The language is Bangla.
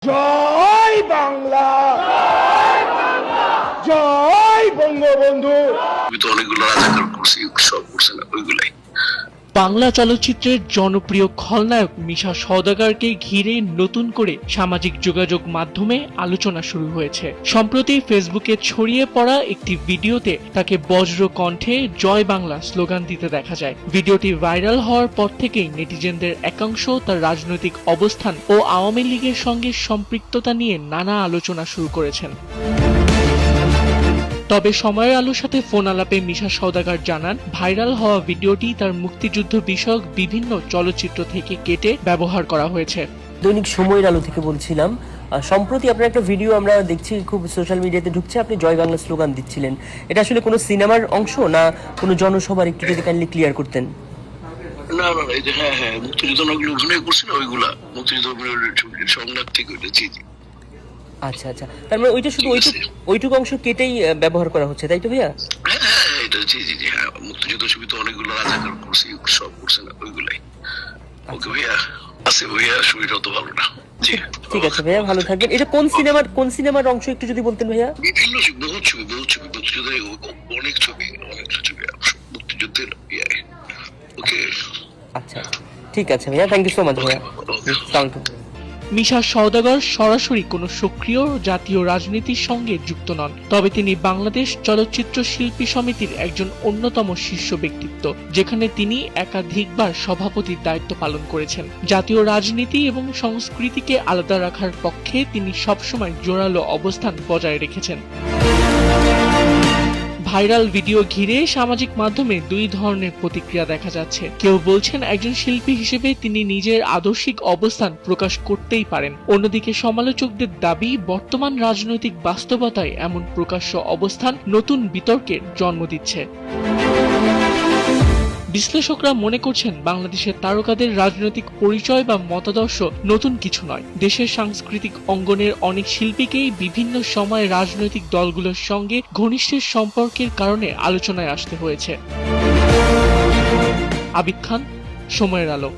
জয় বাংলা, জয় বঙ্গবন্ধু। অনেকগুলো রাজাকার করছি, সব করছে না ওইগুলাই। বাংলা চলচ্চিত্রের জনপ্রিয় খলনায়ক মিশা সওদাগরকে ঘিরে নতুন করে সামাজিক যোগাযোগ মাধ্যমে আলোচনা শুরু হয়েছে। সম্প্রতি ফেসবুকে ছড়িয়ে পড়া একটি ভিডিওতে তাকে বজ্র কণ্ঠে জয় বাংলা স্লোগান দিতে দেখা যায়। ভিডিওটি ভাইরাল হওয়ার পর থেকেই নেটিজেনদের একাংশ তার রাজনৈতিক অবস্থান ও আওয়ামী লীগের সঙ্গে সম্পৃক্ততা নিয়ে নানা আলোচনা শুরু করেছেন। তবে সময়ের আলোর সাথে ফোন আলাপে মিশা সওদাগর জানান, ভাইরাল হওয়া ভিডিওটি তার মুক্তিযুদ্ধ বিষয়ক বিভিন্ন চলচ্চিত্র থেকে কেটে ব্যবহার করা হয়েছে। দৈনিক সময়ের আলো থেকে বলছিলাম, সম্প্রতি আপনার একটা ভিডিও আমরা দেখছি খুব সোশ্যাল মিডিয়াতে ঢুকছে, আপনি জয় বাংলা স্লোগান দিচ্ছিলেন। এটা আসলে কোনো সিনেমার অংশ না কোনো জনসভার? একটু যদি কাইন্ডলি ক্লিয়ার করতেন। না না, এই যে হ্যাঁ হ্যাঁ মুক্তিযুদ্ধ অনেকগুলো অভিনয় করছিল, ওইগুলা মুক্তিযুদ্ধ সংলাপ থেকে ওইটা। জি জি। আচ্ছা আচ্ছা, তার মানে ওইটা শুধু ওইটুকু অংশ কেটেই ব্যবহার করা হচ্ছে, তাই তো ভাইয়া? হ্যাঁ হ্যাঁ এটা জি জি জি হ্যাঁ, মুক্তিযুদ্ধ ছবি তো অনেকগুলো রাজাকার করছি, সব করছে না ওইগুলাই। ওকে ভাইয়া, আছে ভাইয়া, শরীরটা তো ভালো না। জি ঠিক আছে ভাইয়া, ভালো থাকবেন। এটা কোন সিনেমার অংশ একটু যদি বলতেন ভাইয়া? বিভিন্ন বহুত ছবি মুক্তিযুদ্ধের, অনেক ছবি মুক্তিযুদ্ধের। ওকে আচ্ছা ঠিক আছে ভাইয়া, থ্যাংক ইউ সো মাচ ভাইয়া। মিশা সওদাগর সরাসরি কোনো সক্রিয় জাতীয় রাজনীতির সঙ্গে যুক্ত নন, তবে তিনি বাংলাদেশ চলচ্চিত্র শিল্পী সমিতির একজন অন্যতম শীর্ষ ব্যক্তিত্ব, যেখানে তিনি একাধিকবার সভাপতির দায়িত্ব পালন করেছেন। জাতীয় রাজনীতি এবং সংস্কৃতিকে আলাদা রাখার পক্ষে তিনি সবসময় জোরালো অবস্থান বজায় রেখেছেন। ভাইরাল ভিডিও ঘিরে সামাজিক মাধ্যমে দুই ধরনের প্রতিক্রিয়া দেখা যাচ্ছে। কেউ বলছেন একজন শিল্পী হিসেবে তিনি নিজের আদর্শিক অবস্থান প্রকাশ করতেই পারেন, অন্যদিকে সমালোচকদের দাবি বর্তমান রাজনৈতিক বাস্তবতায় এমন প্রকাশ্য অবস্থান নতুন বিতর্কের জন্ম দিচ্ছে। বিশ্লেষকরা মনে করছেন, বাংলাদেশের তারকাদের রাজনৈতিক পরিচয় বা মতাদর্শ নতুন কিছু নয়। দেশের সাংস্কৃতিক অঙ্গনের অনেক শিল্পীকেই বিভিন্ন সময়ে রাজনৈতিক দলগুলোর সঙ্গে ঘনিষ্ঠ সম্পর্কের কারণে আলোচনায় আসতে হয়েছে। আবিদ খান, সময়ের আলো।